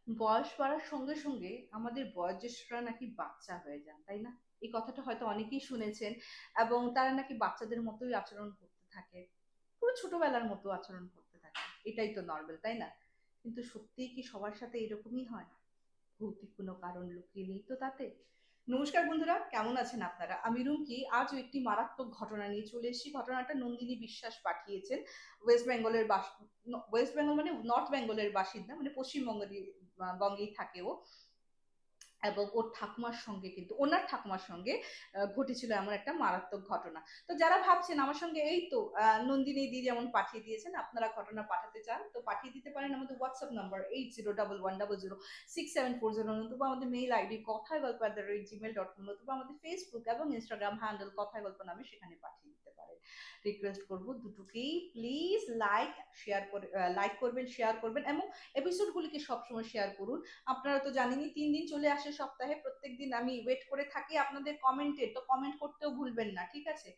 বয়স বাড়ার সঙ্গে সঙ্গে আমাদের বয়োজ্যেষ্ঠরা নাকি বাচ্চা হয়ে যান, তাই না? এই কথাটা হয়তো অনেকেই শুনেছেন। এবং তারা নাকি বাচ্চাদের মতোই আচরণ করতে থাকে, পুরো ছোটবেলার মতো আচরণ করতে থাকে। এটাই তো নর্মাল, তাই না? কিন্তু সত্যিই কি সবার সাথে এরকমই হয়? ভৌতিক কোনো কারণ লুকিয়ে নেই তো তাতে? নমস্কার বন্ধুরা, কেমন আছেন আপনারা? আমি রুমকি। আজও একটি মারাত্মক ঘটনা নিয়ে চলে এসেছি। ঘটনাটা নন্দিনী বিশ্বাস পাঠিয়েছেন। ওয়েস্ট বেঙ্গলের ওয়েস্ট বেঙ্গল মানে নর্থ বেঙ্গলের বাসিন্দা, মানে পশ্চিমবঙ্গেরই বঙ্গেই থাকে ও। এবং ওর ঠাকুমার সঙ্গে, কিন্তু ওনার ঠাকুমার সঙ্গে ঘটেছিল এমন একটা মারাত্মক ঘটনা। তো যারা ভাবছেন আমার সঙ্গে, এই তো নন্দিনী দি যেমন পাঠিয়ে দিয়েছেন, আপনারা ঘটনা পাঠাতে চান তো পাঠিয়ে দিতে পারেন আমাদের হোয়াটসঅ্যাপ নাম্বার 8011006740, নতুবা আমাদের মেইল আইডি কথায় গল্প @gmail.com, নতুবা আমাদের ফেসবুক এবং ইনস্টাগ্রাম হ্যান্ডেল কথায় গল্প নামে, সেখানে পাঠিয়ে দিতে পারেন। রিকোয়েস্ট করবো দুটোকেই প্লিজ লাইক করবেন, শেয়ার করবেন এবং এপিসোডগুলিকে সবসময় শেয়ার করুন। আপনারা তো জানেনই 3 দিন চলে আসে সপ্তাহে, প্রত্যেক দিন আমি ওয়েট করে থাকি আপনাদের কমেন্টে, তো কমেন্ট করতেও ভুলবেন না, ঠিক আছে?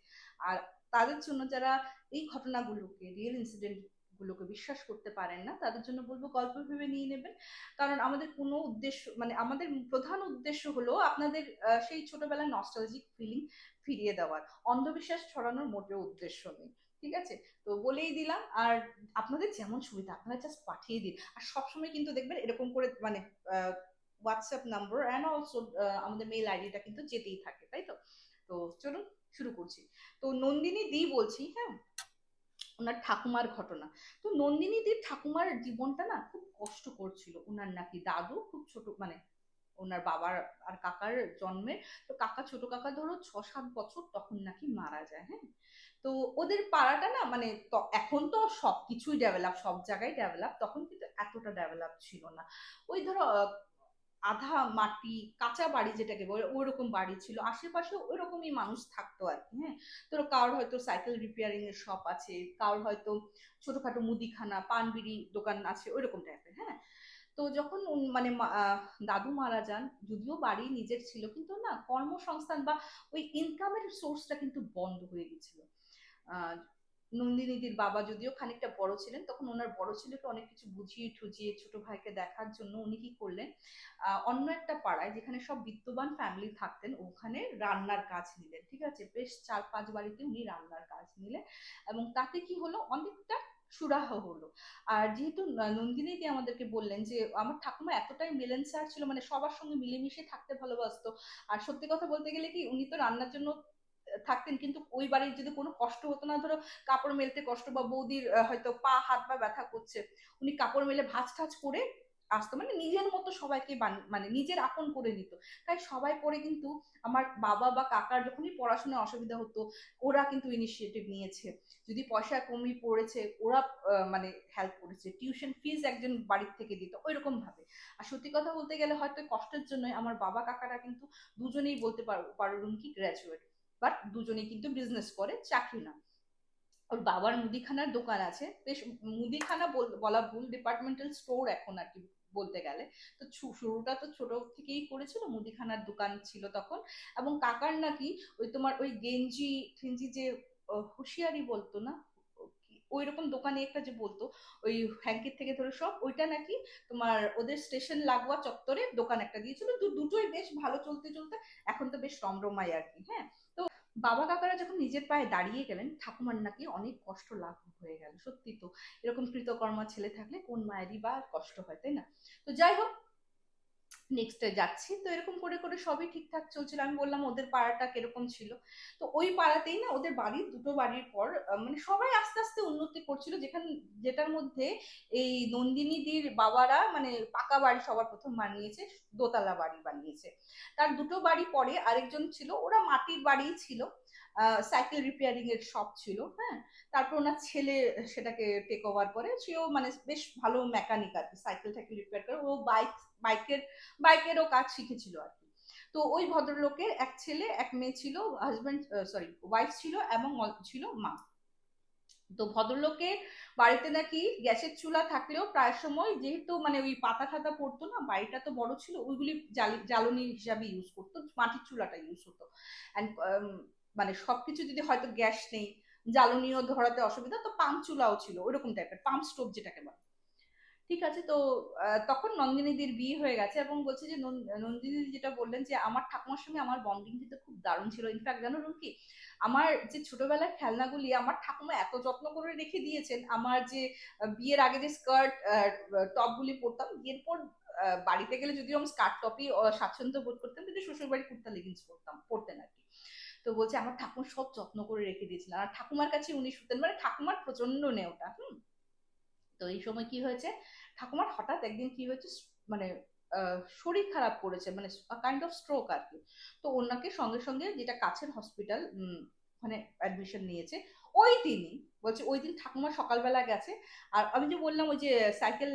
আর তাদের জন্য যারা এই ঘটনাগুলোকে, রিয়েল ইনসিডেন্ট গুলোকে বিশ্বাস করতে পারেন না, তাদের জন্য বলবো গল্প ভেবে নিয়ে নেবেন। কারণ আমাদের কোনো উদ্দেশ্য, মানে আমাদের প্রধান উদ্দেশ্য হলো আপনাদের সেই ছোটবেলার নস্টালজিক ফিলিং ফিরিয়ে দেওয়ার। অন্ধবিশ্বাস ছড়ানোর মোটেও উদ্দেশ্য নেই, ঠিক আছে? তো বলেই দিলাম। আর আপনাদের যেমন সুবিধা আপনারা জাস্ট পাঠিয়ে দিন। আর সবসময় কিন্তু দেখবেন এরকম করে, মানে হোয়াটসঅ্যাপ নাম্বার অ্যান্ড অলসো আমাদের মেইল আইডিটা কিন্তু যেতেই থাকে, তাই তো? তো চলুন শুরু করছি। তো নন্দিনী দি বলছি, হ্যাঁ, ওনার ঠাকুমার ঘটনা। তো নন্দিনী দির ঠাকুমার জীবনটা না খুব কষ্ট করছিল। ওনার নাকি দাদু খুব ছোট, মানে ওনার বাবার আর কাকার জন্মে, তো কাকা, ছোট কাকা ধরো 6-7 বছর তখন নাকি মারা যায়, হ্যাঁ। তো ওদের পাড়াটা না, মানে এখন তো সবকিছুই ডেভেলপ, সব জায়গায় ডেভেলপ, তখন কিন্তু এতটা ডেভেলপ ছিল না। ওই ধরো আধা মাটি কাঁচা বাড়ি যেটাকে বলে, ওই রকম বাড়ি ছিল, আশেপাশে ওই রকমই মানুষ থাকতো আর কি, হ্যাঁ। তো কারোর হয়তো সাইকেল রিপেয়ারিং এর শপ আছে, কারোর হয়তো ছোটখাটো মুদিখানা, পান বিড়ি দোকান আছে, ওই রকম টাইপের, হ্যাঁ। তো যখন মানে দাদু মারা যান, যদিও বাড়ি নিজের ছিল, কিন্তু না কর্মসংস্থান বা ওই ইনকামের সোর্সটা কিন্তু বন্ধ হয়ে গেছিল। আহ নন্দিনীদির বাবা যদিও খানিকটা বড় ছিলেন, তখন ওনার বড় ছেলেকে অনেক কিছু বুঝিয়ে ঠুজিয়ে ছোট ভাইকে দেখার জন্য উনি কি করলেন, অন্য একটা পাড়ায় যেখানে সব বিত্তবান ফ্যামিলি থাকতেন, ওখানে রান্নার কাজ নিলেন, ঠিক আছে? বেশ 4-5 বাড়িতে উনি রান্নার কাজ নিলেন। এবং তাতে কি হলো, অনেকটা সুরাহ হলো। আর যেহেতু নন্দিনীদি আমাদেরকে বললেন যে আমার ঠাকুমা এতটাই মিলেনসার ছিল, মানে সবার সঙ্গে মিলেমিশে থাকতে ভালোবাসতো। আর সত্যি কথা বলতে গেলে কি, উনি তো রান্নার জন্য থাকতেন, কিন্তু ওই বাড়ির যদি কোনো কষ্ট হতো না, ধরো কাপড় মেলতে কষ্ট বা বৌদির হয়তো পা হাত বা ব্যথা করছে, উনি কাপড় মেলে ভাঁজ ঠাজ করে আসতো, মানে নিজের মতো সবাইকে মানে নিজের আপন করে নিত। তাই সবাই পরে কিন্তু আমার বাবা বা কাকার যখনই পড়াশোনায় অসুবিধা হতো, ওরা কিন্তু ইনিশিয়েটিভ নিয়েছে। যদি পয়সা কমই পড়েছে, ওরা মানে হেল্প করেছে, টিউশন ফিজ একজন বাড়ির থেকে দিত, ওই রকম ভাবে। আর সত্যি কথা বলতে গেলে হয়তো কষ্টের জন্যই আমার বাবা কাকারা কিন্তু দুজনেই বলতে পারুন কি গ্র্যাজুয়েট, বাট দুজনেই কিন্তু বিজনেস করে, চাকরি না। ওর বাবার মুদিখানার দোকান আছে, বেশ মুদিখানা বলা ভুল, ডিপার্টমেন্টাল স্টোর এখন আর কি বলতে গেলে। তো শুরুটা তো ছোট থেকেই করেছিল, মুদিখানার দোকান ছিল তখন। এবং কাকার নাকি ওই তোমার ওই গেঞ্জি ঠেঞ্জি যে হুঁশিয়ারি বলতো না, ওই রকম দোকানে একটা যে বলতো, ওই হ্যাঙ্কির থেকে ধরে সব, ওইটা নাকি তোমার ওদের স্টেশন লাগোয়া চত্বরে দোকান একটা দিয়েছিল। দুটোই বেশ ভালো চলতে চলতে এখন তো বেশ রমরমাই আর কি, হ্যাঁ। বাবা কাকারা যখন নিজের পায়ে দাঁড়িয়ে গেলেন, ঠাকুমার নাকি অনেক কষ্ট লাঘব হয়ে গেল। সত্যি তো, এরকম কৃতকর্মা ছেলে থাকলে কোন মায়েরই বা কষ্ট হয়, তাই না? তো যাই হোক, নেক্সটে যাচ্ছি। তো এরকম করে করে সবই ঠিকঠাক চলছিল। আমি বললাম ওদের পাড়াটা কিরকম ছিল। তো ওই পাড়াতেই না ওদের বাড়ির দুটো বাড়ির পর মানে সবাই আস্তে আস্তে উন্নতি করছিল, যেটার মধ্যে এই নন্দিনীদির বাবারা মানে পাকা বাড়ি সবার প্রথম বানিয়েছে, দোতলা বাড়ি বানিয়েছে। তার দুটো বাড়ি পরে আরেকজন ছিল, ওরা মাটির বাড়ি ছিল, সাইকেল রিপেয়ারিং এর শপ ছিল, হ্যাঁ। তারপর ওনার ছেলে সেটাকে টেক ওভার করে, সেও মানে বেশ ভালো মেকানিক আর কি, সাইকেল টাইকেল রিপেয়ার করে, ও বাইকের বাইকেরও কাজ শিখেছিল আর কি। তো ওই ভদ্রলোকের এক ছেলে এক মেয়ে ছিল, হাজব্যান্ড সরি ওয়াইফ ছিল, এবং ছিল মা। তো ভদ্রলোকের বাড়িতে নাকি গ্যাসের চুলা থাকলেও প্রায় সময়, যেহেতু মানে ওই পাতা ঠাতা পড়তো না, বাড়িটা তো বড় ছিল, ওইগুলি জ্বালানি হিসাবে ইউজ করতো, মাটির চুলাটা ইউজ হতো। অ্যান্ড মানে সবকিছু যদি হয়তো গ্যাস নেই, জ্বালানিও ধরাতে অসুবিধা, তো পাম্প চুলাও ছিল, ওইরকম টাইপের পাম্প স্টোভ যেটাকে বলে। ঠিক আছে। তো তখন নন্দিনীদির বিয়ে হয়ে গেছে এবং বলছে যে নন্দিনী যেটা বললেন যে আমার ঠাকুমার সঙ্গে আমার বন্ডিং কিন্তু খুব দারুণ ছিল। ইনফ্যাক্ট জানো কি, আমার যে ছোটবেলার খেলনাগুলি আমার ঠাকুমা এত যত্ন করে রেখে দিয়েছেন। আমার যে বিয়ের আগে যে স্কার্ট টপ গুলি পরতাম, বিয়ের পর বাড়িতে গেলে যদিও আমি স্কার্ট টপই স্বাচ্ছন্দ্য বোধ করতাম, কিন্তু শ্বশুর বাড়ি কুর্তা লেগিংস পরতেন আর কি। তো বলছে আমার ঠাকুমা সব যত্ন করে রেখে দিয়েছিলেন, আর ঠাকুমার কাছে উনি শুতেন, মানে ঠাকুমার প্রচন্ড নেওটা। তো এই সময় কি হয়েছে, ঠাকুমার হঠাৎ একদিন কি হয়েছে, মানে শরীর খারাপ করেছে, মানে কাইন্ড অফ স্ট্রোক আর কি। তো ওনাকে সঙ্গে সঙ্গে যেটা কাছের হসপিটাল, ওখানে অ্যাডমিশন নিয়েছে। ওই দিনই বলছে, ওই দিন ঠাকুমা সকালবেলা গেছে। আর আমি যে বললাম ওই যে সাইকেল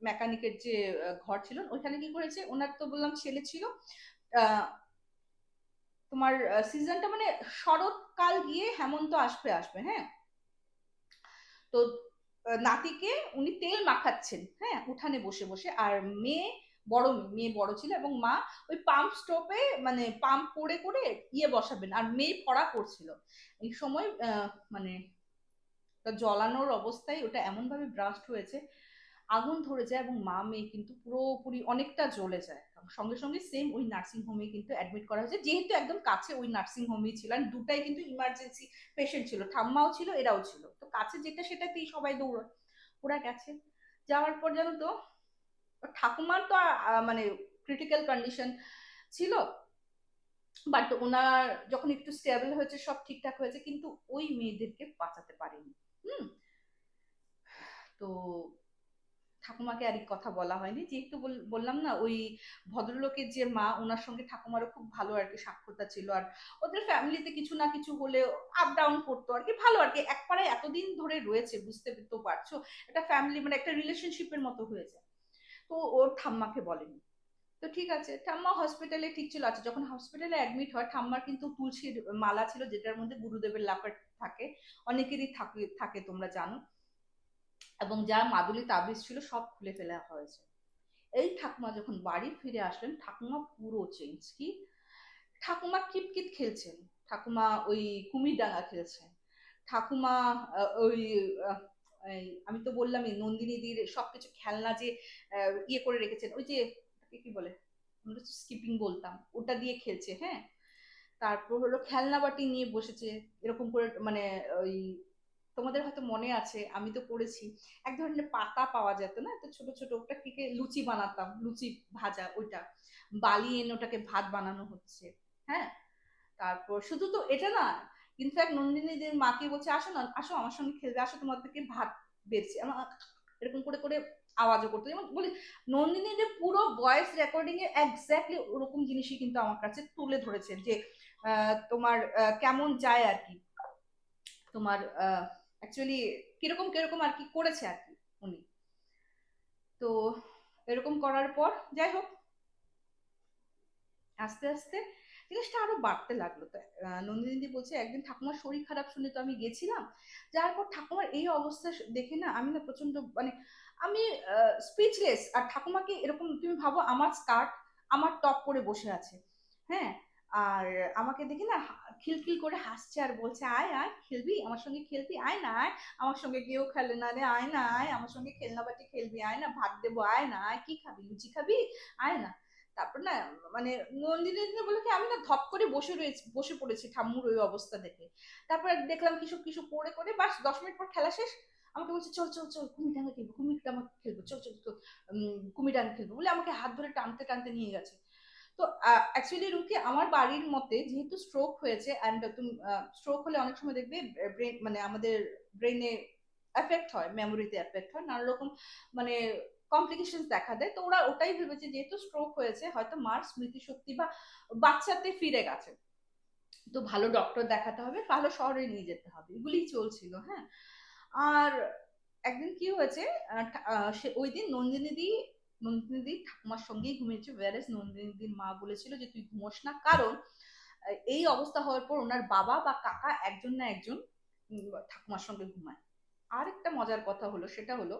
মেকানিকের যে ঘর ছিল ওইখানে কি করেছে, ওনার তো বললাম ছেলে ছিল। তোমার সিজনটা মানে শরৎকাল গিয়ে হেমন্ত আসবে আসবে, হ্যাঁ। তো নাতিকে উনি তেল মাখাচ্ছেন, হ্যাঁ, উঠানে বসে বসে। আর মেয়ে, বড় মেয়ে বড় ছিল, এবং মা ওই পাম্প স্টোপে মানে পাম্প করে করে ইয়ে বসাবেন, আর মেয়ে পড়া করছিল। এই সময় মানে জ্বলানোর অবস্থায় ওটা এমন ভাবে ব্রাস্ট হয়েছে, আগুন ধরে যায়, এবং মা মেয়ে কিন্তু পুরোপুরি অনেকটা জ্বলে যায়। সঙ্গে সঙ্গে সেম ওই নার্সিং হোমে কিন্তু অ্যাডমিট করা হয়েছে, যেহেতু একদম কাছে ওই নার্সিং হোমই ছিল, আর দুটাই কিন্তু ইমার্জেন্সি পেশেন্ট ছিল, ঠাম্মাও ছিল এরাও ছিল, তো কাছে যেটা সেটাতেই সবাই দৌড়ায়। ওরা গেছে, যাওয়ার পর জানো তো ঠাকুমার তো মানে ক্রিটিক্যাল কন্ডিশন ছিল, বাট ওনার যখন একটু স্টেবল হয়েছে, সব ঠিকঠাক হয়েছে, কিন্তু ওই মেয়েদেরকে বাঁচাতে পারেনি। হুম। তো ঠাকুমাকে আর কথা বলা হয়নি, যেহেতু বললাম না ওই ভদ্রলোকের যে মা, ওনার সঙ্গে ঠাকুমারও খুব ভালো আর কি সাক্ষরতা ছিল, আর ওদের ফ্যামিলিতে কিছু না কিছু হলে আপ ডাউন করতো আর কি, ভালো আর কি, এক পাড়ায় এতদিন ধরে রয়েছে, বুঝতে তো পারছো, একটা ফ্যামিলি মানে একটা রিলেশনশিপের মতো হয়েছে। তো ওর ঠাম্মাকে বলেনি। তো ঠিক আছে, ঠাম্মা হসপিটালে ঠিক ছিল। আচ্ছা, যখন হসপিটালে অ্যাডমিট হয়, ঠাম্মার কিন্তু তুলসীর মালা ছিল, যেটার মধ্যে গুরুদেবের লাফার থাকে, অনেকেরই থাকে থাকে তোমরা জানো, এবং যা মাদুলি তাবিজ ছিল সব খুলে ফেলা হয়েছে। এই ঠাকুমা যখন বাড়ি ফিরে আসলেন, ঠাকুমা পুরো চেঞ্জ। কি, ঠাকুমা কিতকিত খেলছেন, ঠাকুমা ওই কুমির ডাঙা খেলছেন, ঠাকুমা ওই আমি তো বললামই নন্দিনীদির সবকিছু খেলনা যে ইয়ে করে রেখেছেন, ওই যে কি বলে, আমরা তো স্কিপিং বলতাম, ওটা দিয়ে খেলছে, হ্যাঁ। তারপর হলো খেলনা বাটি নিয়ে বসেছে, এরকম করে, মানে ওই তোমাদের হয়তো মনে আছে, আমি তো পড়েছি, এক ধরনের পাতা পাওয়া যেত না, তো ছোট ছোট, ওটা থেকে লুচি বানাতাম, লুচি ভাজা, ওইটা বালি এনে ওটাকে ভাত বানানো হচ্ছে, হ্যাঁ। তারপর শুধু তো এটা না, ইনফ্যাক্ট নন্দিনীদের মাকে বলছে, আসো না, আসো আমার সঙ্গে খেলবে, আসো তোমাদেরকে ভাত বেড়ছে, এরকম করে করে আওয়াজও করতো, যেমন বলি নন্দিনীদের পুরো ভয়েস রেকর্ডিং এ এক্স্যাক্টলি ওরকম জিনিসই কিন্তু আমার কাছে তুলে ধরেছেন, যে তোমার কেমন যায় আর কি, তোমার অ্যাকচুয়ালি কিরকম কিরকম আর কি করেছে আর কি উনি। তো এরকম করার পর যাই হোক, আস্তে আস্তে জিনিসটা আরো বাড়তে লাগলো। তো নন্দিনী বলছে, একদিন ঠাকুমার শরীর খারাপ শুনে তো আমি গেছিলাম, যার পর ঠাকুমার এই অবস্থা দেখে না আমি না প্রচন্ড মানে আমি স্পিচলেস। আর ঠাকুমাকে এরকম তুমি ভাবো, আমার স্কার্ট আমার টপ পরে বসে আছে, হ্যাঁ, আর আমাকে দেখে না খিলখিল করে হাসছে, আর বলছে, আয় আয় খেলবি আমার সঙ্গে, খেলবি আয় না, আয় আমার সঙ্গে, কেউ খেলে না রে, আয় না, আয় আমার সঙ্গে খেলনা বাটি খেলবি, আয় না ভাত দেবো, আয় না, আয় কি খাবি, লুচি খাবি, আয় না। তারপর না মানে নন্দিনী বলে কি, আমি না ধপ করে বসে পড়েছি ঠাম্মুর ওই অবস্থা দেখে। তারপর দেখলাম কিছু কিছু করে করে বাস 10 মিনিট পর খেলা শেষ, আমাকে বলছে, চল চল চল কুমির ডাঙ্গা খেলবো, কুমির ডাঙ্গা খেলবো, চল চল চল, কুমির ডাঙ্গা খেলবো বলে আমাকে হাত ধরে টানতে টানতে নিয়ে গেছে। তো অ্যাকচুয়ালি রুকি, আমার বাড়ির মতে যেহেতু স্ট্রোক হয়েছে, অ্যান্ড তুমি স্ট্রোক হলে অনেক সময় দেখবে ব্রেন মানে আমাদের ব্রেনে এফেক্ট হয়, মেমোরিতে এফেক্ট হয়, নানা রকম মানে কমপ্লিকেশন দেখা দেয়। তো ওরা ওটাই ভেবেছে যেহেতু স্ট্রোক হয়েছে, হয়তো মার স্মৃতিশক্তি বা বাচ্চাতে ফিরে গেছে, তো ভালো ডক্টর দেখাতে হবে, ভালো শহরে নিয়ে যেতে হবে, এগুলি চলছিল, হ্যাঁ। আর একদিন কি হয়েছে, সে ওই দিন নন্দিনী ঠাকুমার সঙ্গেই ঘুমিয়েছে, ওয়ারেস নন্দিনীদির মা বলেছিল যে তুই ঘুমোস না, কারণ এই অবস্থা হওয়ার পর ওনার বাবা বা কাকা একজন না একজন ঠাকুমার সঙ্গে ঘুমায়। আর একটা মজার কথা হলো, সেটা হলো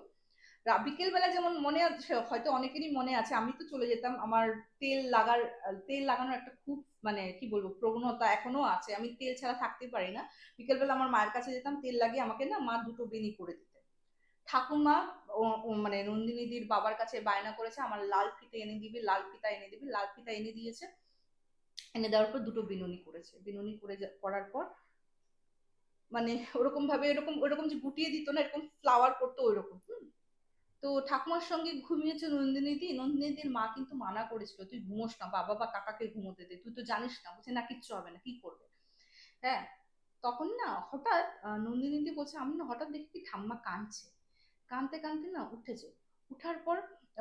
বিকেল বেলা, যেমন মনে আছে হয়তো অনেকেরই মনে আছে, আমি তো চলে যেতাম, আমার তেল লাগানোর একটা খুব মানে কি বলবো প্রবণতা এখনো আছে, আমি তেল ছাড়া থাকতে পারি না। বিকেল বেলা আমার মায়ের কাছে যেতাম, তেল লাগিয়ে আমাকে না মা দুটো বেনি করে দিতেন। ঠাকুমা মানে নন্দিনীদির বাবার কাছে বায়না করেছে আমার লাল ফিতে এনে দিবি, লাল ফিতা এনে দিবি। লাল ফিতা এনে দিয়েছে, এনে দেওয়ার পর দুটো বিনুনি করেছে। বিনুনি করার পর মানে ওরকম ভাবে এরকম ওরকম যে গুটিয়ে দিত না, এরকম ফ্লাওয়ার করতো ওইরকম। তো ঠাকুমার সঙ্গে ঘুমিয়েছে নন্দিনীদি। নন্দিনীদির মা কিন্তু মানা করেছিল তুই ঘুমোস না, বাবা বা কাকাকে ঘুমোতে দে, তুই তো জানিস না। বলছে না কিচ্ছু হবে না, কি করবে। হ্যাঁ, তখন না হঠাৎ নন্দিনীদি বলছে আমি না হঠাৎ দেখি কি ঠাম্মা কাঁদছে। কাঁদতে কাঁদতে না উঠেছে। উঠার পর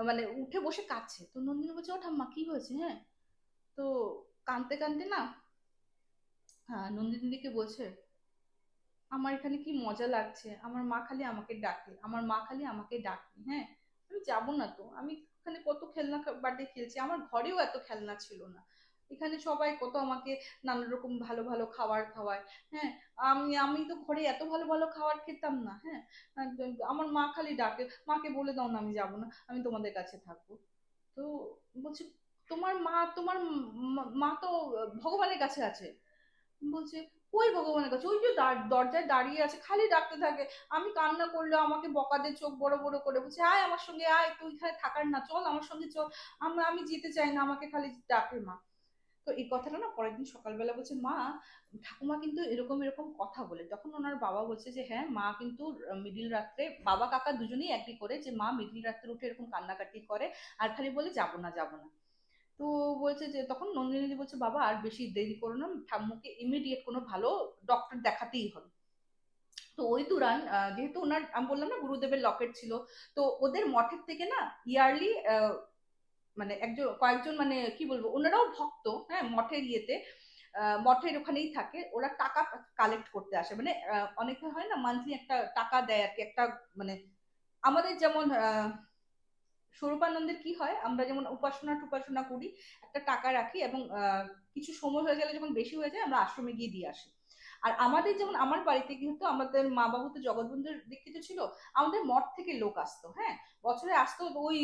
মানে উঠে বসে কাঁদছে। তো নন্দিনী বলছে ও ঠাম্মা কি হয়েছে। হ্যাঁ, তো কাঁদতে কাঁদতে না হ্যাঁ নন্দিনীদিকে বলছে আমার এখানে কি মজা লাগছে, আমার মা খালি আমাকে ডাকে, আমার মা খালি আমাকে ডাকে। হ্যাঁ, আমি যাবো না তো, আমি এখানে কত খেলনা বাড়ি খেলছি, আমার ঘরেও এত খেলনা ছিল না। এখানে সবাই কত আমাকে নানা রকম ভালো ভালো খাবার খাওয়ায়। হ্যাঁ, আমি আমি তো ঘরে এত ভালো ভালো খাবার খেতাম না। হ্যাঁ, আমার মা খালি ডাকে, মাকে বলে দাও না আমি যাবো না, আমি তোমাদের কাছে থাকবো। তো বলছি তোমার মা, তোমার মা তো ভগবানের কাছে আছে। বলছে কই ভগবানের কাছে, ওই যে দরজায় দাঁড়িয়ে আছে, খালি ডাকতে থাকে। আমি কান্না করলে আমাকে বকা দিয়ে চোখ বড় বড় করে বলছে আয় আমার সঙ্গে আয়, তুই এখানে থাকার না, চল আমার সঙ্গে চল। আমি যেতে চাই না, আমাকে খালি ডাকে মা। তো এই কথাটা না পরের দিন সকালবেলা বলছে মা ঠাকুমা কিন্তু এরকম এরকম কথা বলে। তখন ওনার বাবা বলছে যে হ্যাঁ মা কিন্তু মিডিল রাত্রে, বাবা কাকা দুজনেই একই করে যে মা মিডিল রাত্রে উঠে এরকম কান্নাকাটি করে আর খালি বলে যাবো না যাবো না। তো বলছে যে তখন নন্দিনী বলছে বাবা আর বেশি দেরি করো না, ঠাম্মুকে ইমিডিয়েট কোনো ভালো ডক্টর দেখাতেই হবে। তো ওই দুরান যেহেতু ওনার আমি বললাম না গুরুদেবের লকেট ছিল, তো ওদের মঠের থেকে না ইয়ারলি মানে একজন কয়েকজন মানে কি বলবো ওনারাও ভক্ত, হ্যাঁ মঠের ইয়েতে মঠের ওখানেই থাকে, ওরা টাকা কালেক্ট করতে আসে। মানে অনেকে হয় না মান্থলি একটা টাকা দেয় আর কি, একটা মানে আমাদের যেমন স্বরূপানন্দের কি হয়, আমরা যেমন উপাসনা টুপাসনা করি, একটা টাকা রাখি এবং কিছু সময় হয়ে গেলে যখন বেশি হয়ে যায় আমরা আশ্রমে গিয়ে দিয়ে আসি। আর আমাদের যেমন আমার বাড়িতে কিন্তু আমাদের মা বাবু তো জগৎবন্ধুর দীক্ষিত ছিল, আমাদের মঠ থেকে লোক আসতো। হ্যাঁ, বছরে আসতো ওই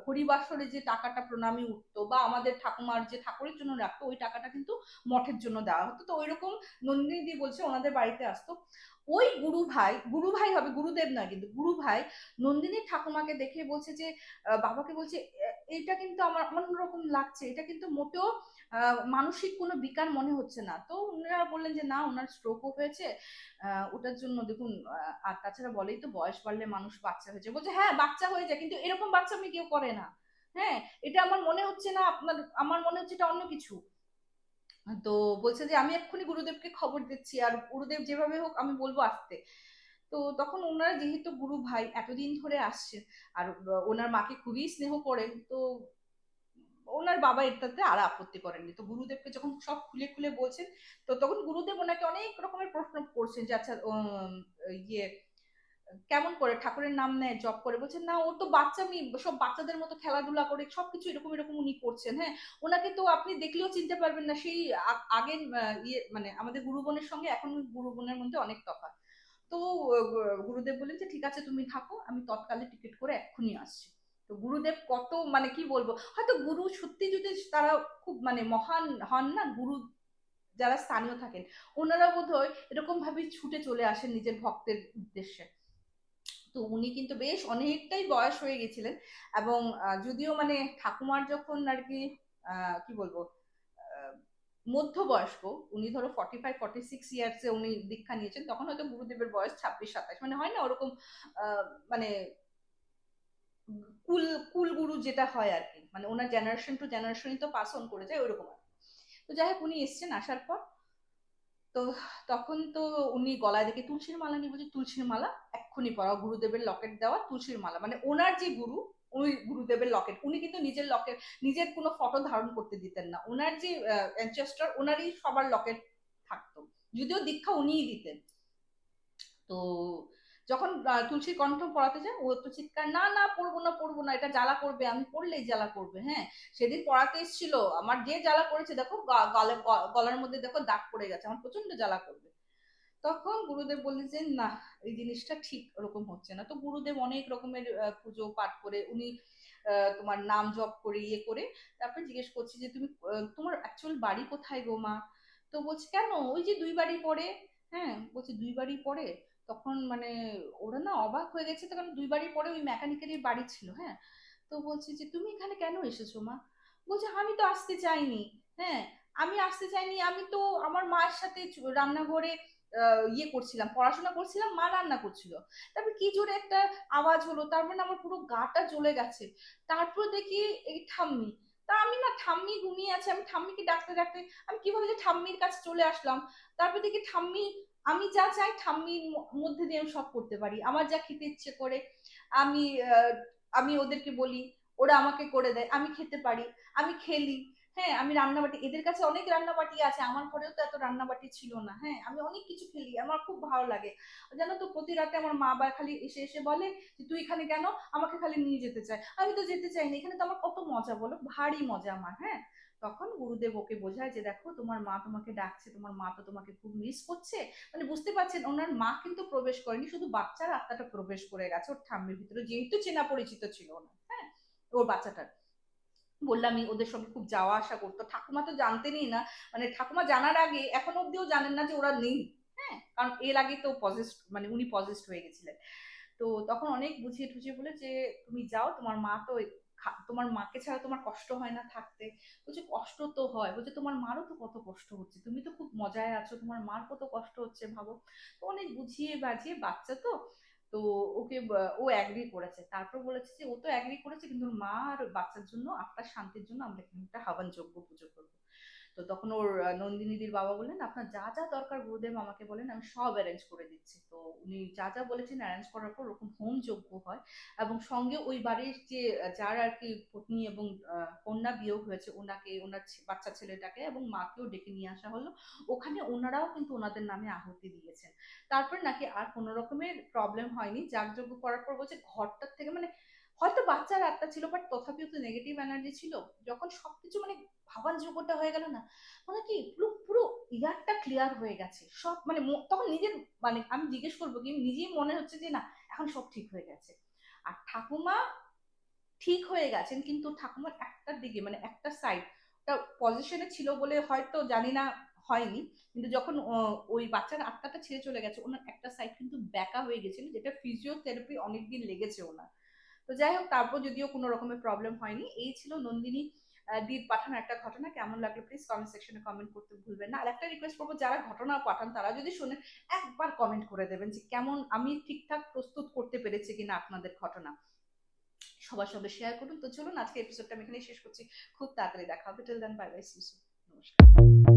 হরিবাসরে যে টাকাটা প্রণামী উঠতো বা আমাদের ঠাকুমার যে ঠাকুরের জন্য রাখতো ওই টাকাটা কিন্তু মঠের জন্য দেওয়া হতো। তো ওইরকম নন্দিনী দি বলছে ওনাদের বাড়িতে আসতো। ওই গুরু ভাই, গুরু ভাই হবে গুরুদেব নয় কিন্তু গুরু ভাই নন্দিনীর ঠাকুমাকে দেখে বলছে যে বাবাকে বলছে এটা কিন্তু আমার অন্যরকম লাগছে, এটা কিন্তু মোটেও মানসিক কোনো বিকার মনে হচ্ছে না। তো ওনারা বললেন যে না ওনার স্ট্রোকও হয়েছে, ওটার জন্য দেখুন আর তাছাড়া বলেই তো বয়স বাড়লে মানুষ বাচ্চা হয়েছে। বলছে হ্যাঁ বাচ্চা হয়ে যায় কিন্তু এরকম বাচ্চা আমি কেউ করে না। হ্যাঁ, এটা আমার মনে হচ্ছে না আপনার, আমার মনে হচ্ছে এটা অন্য কিছু। তো বলছে যে আমি এক্ষুনি গুরুদেবকে খবর দিচ্ছি, আর গুরুদেব যেভাবে হোক আমি বলবো আসতে। তো তখন ওনারা যেহেতু গুরু ভাই এতদিন ধরে আসছেন আর ওনার মাকে খুবই স্নেহ করেন, তো ওনার বাবা এটাতে আর আপত্তি করেননি। তো গুরুদেবকে যখন সব খুলে খুলে বলছেন, তো তখন গুরুদেব ওনাকে অনেক রকমের প্রশ্ন করছেন যে আচ্ছা ইয়ে কেমন করে ঠাকুরের নাম নেয় জপ করে। বলছেন না ও তো বাচ্চা মেয়ে, সব বাচ্চাদের মতো খেলাধুলা করে সবকিছু এরকম এরকম উনি করছেন। হ্যাঁ, ওনাকে তো আপনি দেখলেও চিনতে পারবেন না, সেই আগের ইয়ে মানে আমাদের গুরুবনের সঙ্গে এখন গুরুবনের মধ্যে অনেক তফাৎ। তো গুরুদেব বললেন যে ঠিক আছে তুমি থাকো, আমি তৎকালে টিকিট করে এক্ষুনি আসছি। তো গুরুদেব কত মানে কি বলবো, হয়তো গুরু সত্যি যদি তারা খুব মানে মহান হন না গুরু, যারা স্থানীয় থাকেন ওনারা বোধহয় এরকম ভাবে ছুটে চলে আসেন নিজের ভক্তের উদ্দেশ্যে। তো উনি কিন্তু বেশ অনেকটাই বয়স হয়ে গেছিলেন এবং যদিও মানে ঠাকুমার যখন আর কি কি বলবো আহ, মধ্যবয়স্ক, উনি ধরো 45-46 ইয়ার্সে উনি দীক্ষা নিয়েছেন, তখন হয়তো গুরুদেবের বয়স 26-27, মানে হয় না ওরকম মানে কুল কুল গুরু যেটা হয় আর কি, মানে ওনার জেনারেশন টু জেনারেশনই তো পাস অন করে যায় ওইরকম আর কি। তো যাই হোক উনি এসছেন, আসার পর তো তখন তো উনি গলায় দেখে তুলসীর মালা নিয়ে বলছে তুলসীর মালা এক্ষুনি পরাও, গুরুদেবের লকেট দেওয়া তুলসীর মালা, মানে ওনার যে গুরু ওই গুরুদেবের লকেট, উনি কিন্তু নিজের লকেট নিজের কোনো ফটো ধারণ করতে দিতেন না, ওনার যে অ্যানচেস্টার ওনারই সবার লকেট থাকতো, যদিও দীক্ষা উনিই দিতেন। তো যখন তুলসীর কণ্ঠ পড়াতে যায় ও তো চিৎকার না না পড়বো না পড়বো না, এটা জ্বালা করবে, আমি পড়লেই জ্বালা করবে। হ্যাঁ, সেদিন পড়াতে এসেছিল আমার যে জ্বালা করেছে দেখো গলার মধ্যে দেখো দাগ পড়ে গেছে, আমার প্রচন্ড জ্বালা করবে। তখন গুরুদেব বললেন যে না এই জিনিসটা ঠিক ওরকম হচ্ছে না। তো গুরুদেব অনেক রকমের পুজো পাঠ করে উনি তোমার নাম জপ করে ইয়ে করে তারপরে জিজ্ঞেস করছি যে তুমি তোমার অ্যাকচুয়াল বাড়ি কোথায় গো মা। তো বলছে কেন, ওই যে 2 বাড়ি পরে। হ্যাঁ, বলছে 2 বারই পরে। তখন মানে ওরা না অবাক হয়ে গেছে, তখন 2 বারই পরে ওই মেকানিকেরই বাড়ি ছিল। হ্যাঁ, তো বলছে যে তুমি এখানে কেন এসেছো মা? বলছে আমি তো আসতে চাইনি। হ্যাঁ, আমি আসতে চাইনি, আমি তো আমার মায়ের সাথে রান্নাঘরে ইয়ে করছিলাম, পড়াশোনা করছিলাম, মা রান্না করছিল। তারপর কি জোরে একটা আওয়াজ হলো, তারপর না আমার পুরো গাটা জ্বলে গেছে। তারপর দেখি এই ঠাম্মি। তা আমি না, ঠাম্মি ঘুমিয়ে আছে, আমি ঠাম্মিকে ডাকতে ডাকতে আমি কিভাবে যে ঠাম্মির কাছে চলে আসলাম। তারপর দেখি ঠাম্মি, আমি যা চাই ঠাম্মির মধ্যে দিয়ে আমি সব করতে পারি। আমার যা খেতে ইচ্ছে করে আমি আহ, আমি ওদেরকে বলি, ওরা আমাকে করে দেয়, আমি খেতে পারি, আমি খেলি। হ্যাঁ, আমি রান্নাবাটি, এদের কাছে অনেক রান্নাবাটি আছে, আমার ঘরেও তো এত রান্নাবাটি ছিল না। হ্যাঁ, আমি অনেক কিছু খেলি, আমার খুব ভালো লাগে। জানো তো, প্রতি রাতে আমার মা বা খালি এসে এসে বলে যে তুই এখানে কেন, আমাকে খালি নিয়ে যেতে চায়। আমি তো যেতে চাই না, এখানে তো আমার কত মজা, বলো, ভারী মজা আমার। হ্যাঁ, তখন গুরুদেব ওকে বোঝায় যে দেখো তোমার মা তোমাকে ডাকছে, তোমার মা তো তোমাকে খুব মিস করছে। মানে বুঝতে পারছেন, ওনার মা কিন্তু প্রবেশ করেনি, শুধু বাচ্চার আত্মাটা প্রবেশ করে গেছে ওর ঠাম্মির ভিতরে, যেহেতু চেনা পরিচিত ছিল না। হ্যাঁ, ওর বাচ্চাটার, বললামই ওদের সঙ্গে খুব যাওয়া আসা করতো। ঠাকুমা তো জানতেনই না, মানে ঠাকুমা জানার আগে এখন অব্দিও জানেন না যে ওরা নেই। হ্যাঁ, কারণ এর আগে তো পজেস্ট, মানে উনি পজেস্ট হয়ে গেছিলেন। তো তখন অনেক বুঝিয়ে টুঝিয়ে বলে যে তুমি যাও, তোমার মা তো তোমার মাকে ছাড়া তোমার কষ্ট হয় না থাকতে। বলছে কষ্ট তো হয়, বলছে তোমার মারও তো কত কষ্ট হচ্ছে, তুমি তো খুব মজায় আছো, তোমার মার কত কষ্ট হচ্ছে ভাবো। তো অনেক বুঝিয়ে বাজিয়ে, বাচ্চা তো, তো ওকে ও অ্যাগ্রি করেছে। তারপর বলেছে যে ও তো অ্যাগ্রি করেছে, কিন্তু মা আর বাচ্চার জন্য, আত্মার শান্তির জন্য আমরা এখানে একটা হাবান যজ্ঞ পুজো করবো। তো তখন ওর নন্দিনীদির বাবা বললেন আপনার যা যা দরকার গুরুদেব আমাকে বলেন, আমি সব অ্যারেঞ্জ করে দিচ্ছি। তো উনি যা যা বলেছেন অ্যারেঞ্জ করার পর ওরকম হোম যজ্ঞ হয়। এবং সঙ্গে ওই বাড়ির যে যার আর কি পত্নী এবং কন্যা বিয়োগ হয়েছে, ওনাকে, ওনার বাচ্চা ছেলেটাকে এবং মাকেও ডেকে নিয়ে আসা হলো। ওখানে ওনারাও কিন্তু ওনাদের নামে আহুতি দিয়েছেন। তারপর নাকি আর কোনো রকমের প্রবলেম হয়নি। যাগযজ্ঞ করার পর বলছে ঘরটার থেকে, মানে হয়তো বাচ্চার আত্মা ছিল, বাট তথাপিও তো নেগেটিভ এনার্জি ছিল। যখন সবকিছু মানে ভাবান যোগ্যটা হয়ে গেল না, মানে কি পুরো পুরো ইয়ারটা ক্লিয়ার হয়ে গেছে সব, মানে তখন নিজের, মানে আমি জিজ্ঞেস করবো কি, নিজেই মনে হচ্ছে যে না এখন সব ঠিক হয়ে গেছে। আর ঠাকুমা ঠিক হয়ে গেছেন, কিন্তু ঠাকুমার একটা দিকে, মানে একটা সাইড ওটা পজিশনে ছিল বলে হয়তো জানি না হয়নি, কিন্তু যখন ওই বাচ্চার আত্মাটা ছেড়ে চলে গেছে, ওনার একটা সাইড কিন্তু ব্যাকা হয়ে গেছিল, যেটা ফিজিওথেরাপি অনেকদিন লেগেছে ওনার। তো যাই হোক, তারপর যদিও কোনো রকমের প্রবলেম হয়নি। এই ছিল নন্দিনী দির পাঠানো একটা ঘটনা। কেমন লাগলো প্লিজ কমেন্ট সেকশনে কমেন্ট করতে ভুলবেন না। আর একটা রিকোয়েস্ট করবো, যারা ঘটনা পাঠান তারা যদি শোনেন একবার কমেন্ট করে দেবেন যে কেমন, আমি ঠিকঠাক প্রস্তুত করতে পেরেছি কিনা আপনাদের ঘটনা। সবার সঙ্গে শেয়ার করুন। তো চলুন আজকে এপিসোডটা আমি এখানেই শেষ করছি। খুব তাড়াতাড়ি দেখা হবে। Till then, bye bye, see you soon. নমস্কার।